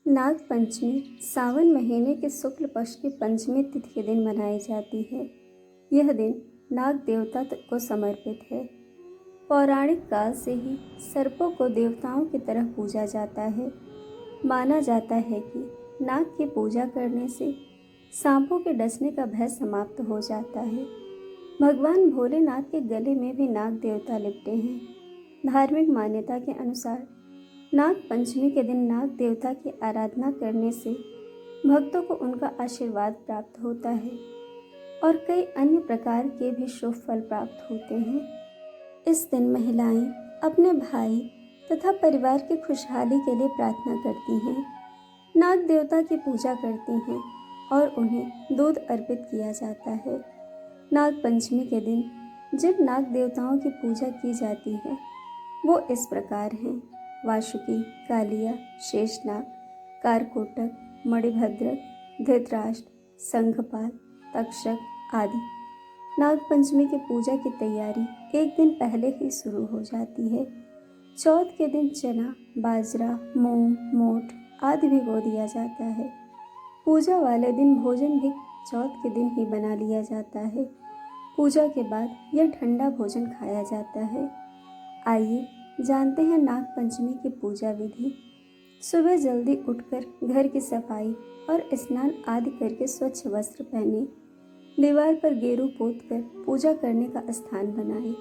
नाग पंचमी सावन महीने के शुक्ल पक्ष की पंचमी तिथि के दिन मनाई जाती है। यह दिन नाग देवता को समर्पित है। पौराणिक काल से ही सर्पों को देवताओं की तरह पूजा जाता है। माना जाता है कि नाग की पूजा करने से सांपों के डसने का भय समाप्त हो जाता है। भगवान भोलेनाथ के गले में भी नाग देवता लिपटे हैं। धार्मिक मान्यता के अनुसार नाग पंचमी के दिन नाग देवता की आराधना करने से भक्तों को उनका आशीर्वाद प्राप्त होता है और कई अन्य प्रकार के भी शुभ फल प्राप्त होते हैं। इस दिन महिलाएं अपने भाई तथा परिवार की खुशहाली के लिए प्रार्थना करती हैं, नाग देवता की पूजा करती हैं और उन्हें दूध अर्पित किया जाता है। नाग पंचमी के दिन जिन नाग देवताओं की पूजा की जाती है वो इस प्रकार हैं: वासुकी, कालिया, शेषनाग, कारकोटक, मणिभद्रक, धृतराष्ट्र, संघपाल, तक्षक आदि। नाग पंचमी की पूजा की तैयारी एक दिन पहले ही शुरू हो जाती है। चौथ के दिन चना, बाजरा, मूंग, मोठ आदि भिगो दिया जाता है। पूजा वाले दिन भोजन भी चौथ के दिन ही बना लिया जाता है। पूजा के बाद यह ठंडा भोजन खाया जाता है। आइए जानते हैं नाग पंचमी की पूजा विधि। सुबह जल्दी उठकर घर की सफाई और स्नान आदि करके स्वच्छ वस्त्र पहने, दीवार पर गेरू पोतकर पूजा करने का स्थान बनाएं।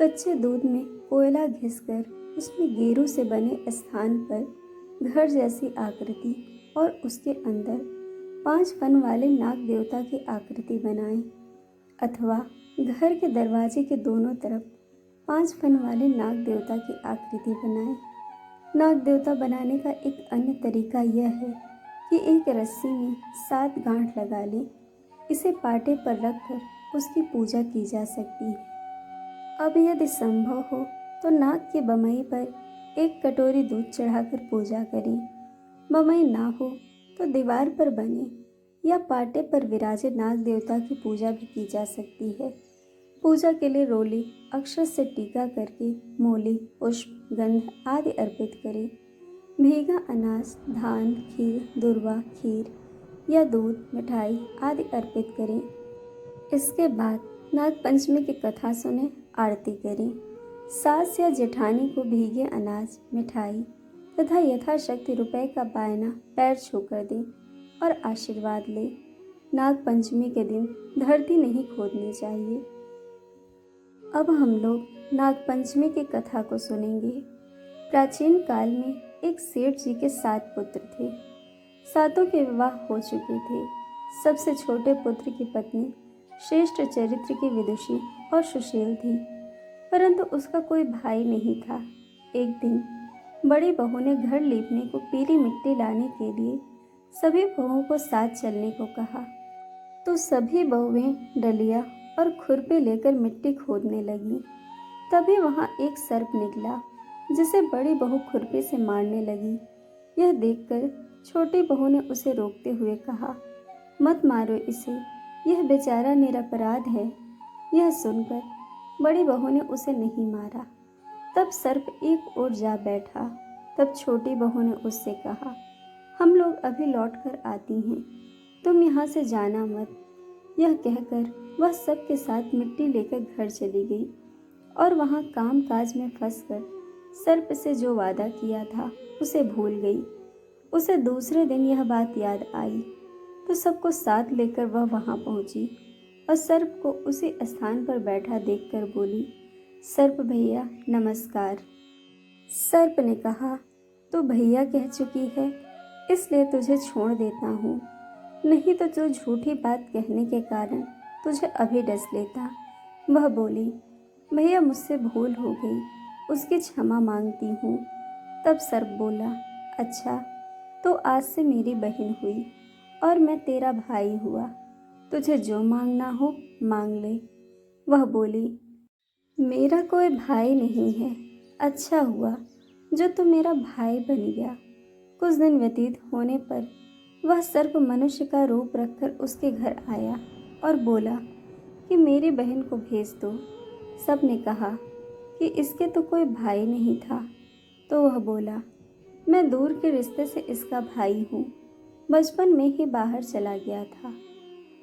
कच्चे दूध में कोयला घिसकर उसमें गेरू से बने स्थान पर घर जैसी आकृति और उसके अंदर 5 फन वाले नाग देवता की आकृति बनाएं, अथवा घर के दरवाजे के दोनों तरफ 5 फन वाले नाग देवता की आकृति बनाएं। नाग देवता बनाने का एक अन्य तरीका यह है कि एक रस्सी में 7 गांठ लगा लें। इसे पाटे पर रखकर उसकी पूजा की जा सकती है। अब यदि संभव हो तो नाग की बमई पर 1 कटोरी दूध चढ़ाकर पूजा करें। बमई ना हो तो दीवार पर बने या पाटे पर विराजे नाग देवता की पूजा भी की जा सकती है। पूजा के लिए रोली अक्षत से टीका करके मूली, पुष्प, गंध आदि अर्पित करें। भीगा अनाज, धान, खीर, दुर्वा, खीर या दूध, मिठाई आदि अर्पित करें। इसके बाद नाग पंचमी की कथा सुने, आरती करें। सास या जेठानी को भीगे अनाज, मिठाई तथा यथाशक्ति रुपए का बायना पैर छूकर दें और आशीर्वाद लें। नाग पंचमी के दिन धरती नहीं खोदनी चाहिए। अब हम लोग नाग पंचमी की कथा को सुनेंगे। प्राचीन काल में एक सेठ जी के 7 पुत्र थे। 7 के विवाह हो चुके थे। सबसे छोटे पुत्र की पत्नी श्रेष्ठ चरित्र की विदुषी और सुशील थी, परंतु उसका कोई भाई नहीं था। एक दिन बड़ी बहू ने घर लीपने को पीली मिट्टी लाने के लिए सभी बहुओं को साथ चलने को कहा, तो सभी बहुएं डलिया और खुरपी लेकर मिट्टी खोदने लगी। तभी वहां एक सर्प निकला, जिसे बड़ी बहू खुरपी से मारने लगी। यह देखकर छोटी बहू ने उसे रोकते हुए कहा, मत मारो इसे, यह बेचारा निरपराध है। यह सुनकर बड़ी बहू ने उसे नहीं मारा। तब सर्प एक ओर जा बैठा। तब छोटी बहू ने उससे कहा, हम लोग अभी लौट कर आती हैं, तुम यहाँ से जाना मत। यह कहकर वह सबके साथ मिट्टी लेकर घर चली गई और वहाँ काम काज में फंसकर सर्प से जो वादा किया था उसे भूल गई। उसे दूसरे दिन यह बात याद आई तो सबको साथ लेकर वह वहाँ पहुँची और सर्प को उसी स्थान पर बैठा देखकर बोली, सर्प भैया नमस्कार। सर्प ने कहा, तू भैया कह चुकी है, इसलिए तुझे छोड़ देता हूँ, नहीं तो जो झूठी बात कहने के कारण तुझे अभी डस लेता। वह बोली, भैया मुझसे भूल हो गई, उसकी क्षमा मांगती हूँ। तब सर्प बोला, अच्छा तो आज से मेरी बहन हुई और मैं तेरा भाई हुआ, तुझे जो मांगना हो मांग ले। वह बोली, मेरा कोई भाई नहीं है, अच्छा हुआ जो तू मेरा भाई बन गया। कुछ दिन व्यतीत होने पर वह सर्प मनुष्य का रूप रखकर उसके घर आया और बोला कि मेरी बहन को भेज दो। सब ने कहा कि इसके तो कोई भाई नहीं था। तो वह बोला, मैं दूर के रिश्ते से इसका भाई हूँ। बचपन में ही बाहर चला गया था।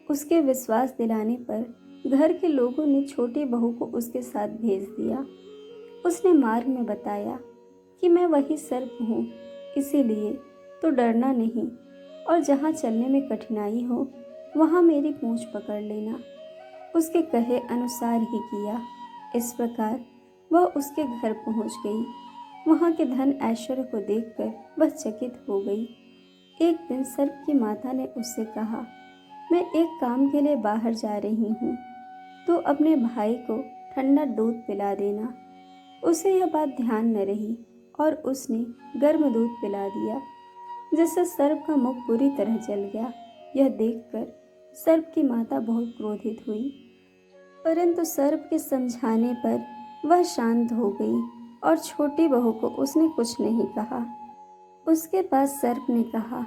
उसके विश्वास दिलाने पर घर के लोगों ने छोटी बहू को उसके साथ भेज दिया। उसने मार्ग में बताया कि मैं वही सर्प हूँ, इसीलिए तो डरना नहीं, और जहाँ चलने में कठिनाई हो वहाँ मेरी पूँछ पकड़ लेना। उसके कहे अनुसार ही किया। इस प्रकार वह उसके घर पहुँच गई। वहाँ के धन ऐश्वर्य को देखकर वह चकित हो गई। एक दिन सर्प की माता ने उससे कहा, मैं एक काम के लिए बाहर जा रही हूँ, तो अपने भाई को ठंडा दूध पिला देना। उसे यह बात ध्यान न रही और उसने गर्म दूध पिला दिया, जिससे सर्प का मुख बुरी तरह जल गया। यह देखकर सर्प की माता बहुत क्रोधित हुई, परंतु सर्प के समझाने पर वह शांत हो गई और छोटी बहू को उसने कुछ नहीं कहा। उसके बाद सर्प ने कहा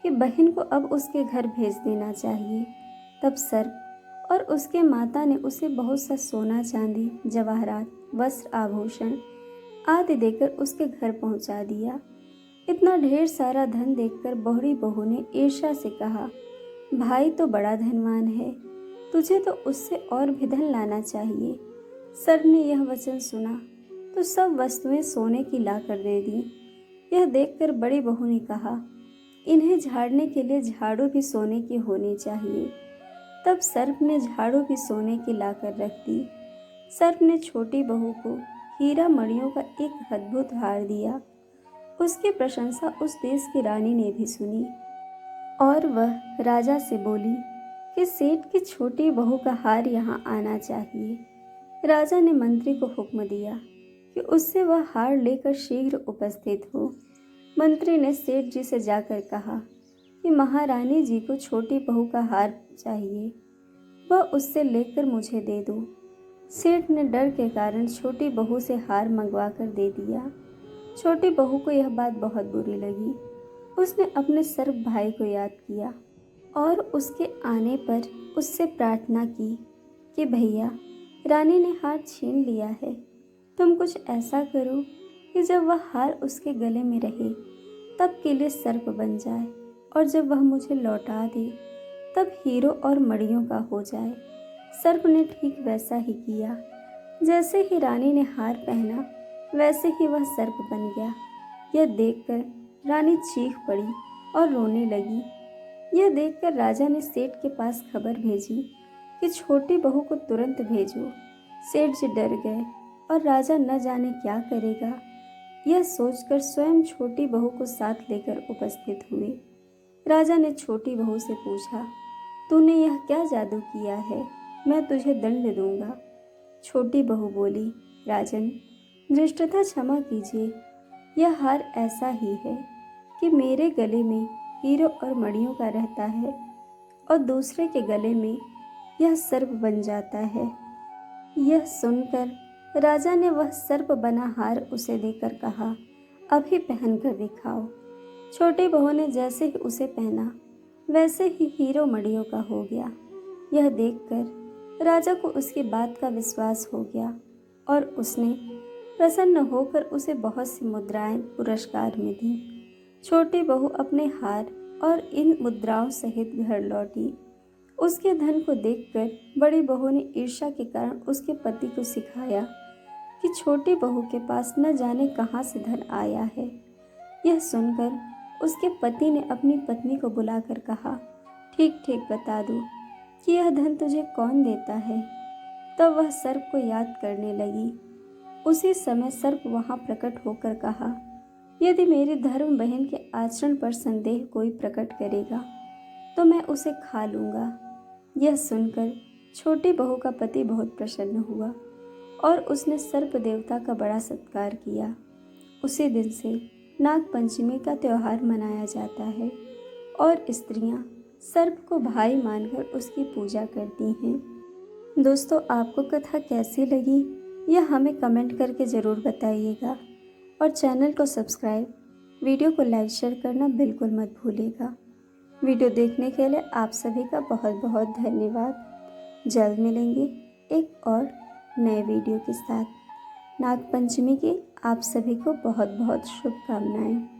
कि बहन को अब उसके घर भेज देना चाहिए। तब सर्प और उसके माता ने उसे बहुत सा सोना चांदी, जवाहरात, वस्त्र, आभूषण आदि देकर उसके घर पहुंचा दिया। इतना ढेर सारा धन देखकर बूढ़ी बहू ने ईर्ष्या से कहा, भाई तो बड़ा धनवान है, तुझे तो उससे और भी धन लाना चाहिए। सर्प ने यह वचन सुना तो सब वस्तुएं सोने की लाकर दे दी। यह देखकर बड़ी बहू ने कहा, इन्हें झाड़ने के लिए झाड़ू भी सोने की होनी चाहिए। तब सर्प ने झाड़ू भी सोने की लाकर रख दी। सर्प ने छोटी बहू को हीरा मणियों का एक अद्भुत हार दिया। उसकी प्रशंसा उस देश की रानी ने भी सुनी और वह राजा से बोली कि सेठ की छोटी बहू का हार यहाँ आना चाहिए। राजा ने मंत्री को हुक्म दिया कि उससे वह हार लेकर शीघ्र उपस्थित हो। मंत्री ने सेठ जी से जाकर कहा कि महारानी जी को छोटी बहू का हार चाहिए, वह उससे लेकर मुझे दे दो। सेठ ने डर के कारण छोटी बहू से हार मंगवा कर दे दिया। छोटी बहू को यह बात बहुत बुरी लगी। उसने अपने सर्प भाई को याद किया और उसके आने पर उससे प्रार्थना की कि भैया, रानी ने हार छीन लिया है, तुम कुछ ऐसा करो कि जब वह हार उसके गले में रहे तब के लिए सर्प बन जाए, और जब वह मुझे लौटा दे तब हीरो और मड़ियों का हो जाए। सर्प ने ठीक वैसा ही किया। जैसे ही रानी ने हार पहना वैसे ही वह सर्प बन गया। यह देखकर रानी चीख पड़ी और रोने लगी। यह देखकर राजा ने सेठ के पास खबर भेजी कि छोटी बहू को तुरंत भेजो। सेठ जी डर गए और राजा न जाने क्या करेगा। यह सोचकर स्वयं छोटी बहू को साथ लेकर उपस्थित हुए। राजा ने छोटी बहू से पूछा, तूने यह क्या जादू किया है? मैं तुझे दंड दूंगा। छोटी बहू बोली, राजन, धृष्टता क्षमा कीजिए, यह हार ऐसा ही है कि मेरे गले में हीरो और मणियों का रहता है और दूसरे के गले में यह सर्प बन जाता है। यह सुनकर राजा ने वह सर्प बना हार उसे देकर कहा, अभी पहन कर दिखाओ। छोटी बहू ने जैसे ही उसे पहना वैसे ही हीरो मणियों का हो गया। यह देखकर राजा को उसकी बात का विश्वास हो गया और उसने प्रसन्न होकर उसे बहुत सी मुद्राएं पुरस्कार में दी। छोटी बहू अपने हार और इन मुद्राओं सहित घर लौटी। उसके धन को देखकर बड़ी बहू ने ईर्ष्या के कारण उसके पति को सिखाया कि छोटी बहू के पास न जाने कहाँ से धन आया है। यह सुनकर उसके पति ने अपनी पत्नी को बुलाकर कहा, ठीक ठीक बता दो कि यह धन तुझे कौन देता है। तब वह सर्प को याद करने लगी। उसी समय सर्प वहां प्रकट होकर कहा, यदि मेरी धर्म बहन के आचरण पर संदेह कोई प्रकट करेगा तो मैं उसे खा लूँगा। यह सुनकर छोटी बहू का पति बहुत प्रसन्न हुआ और उसने सर्प देवता का बड़ा सत्कार किया। उसी दिन से नाग पंचमी का त्यौहार मनाया जाता है और स्त्रियां सर्प को भाई मानकर उसकी पूजा करती हैं। दोस्तों, आपको कथा कैसी लगी यह हमें कमेंट करके ज़रूर बताइएगा और चैनल को सब्सक्राइब, वीडियो को लाइक शेयर करना बिल्कुल मत भूलिएगा। वीडियो देखने के लिए आप सभी का बहुत बहुत धन्यवाद। जल्द मिलेंगे एक और नए वीडियो के साथ। नाग पंचमी की आप सभी को बहुत बहुत शुभकामनाएं।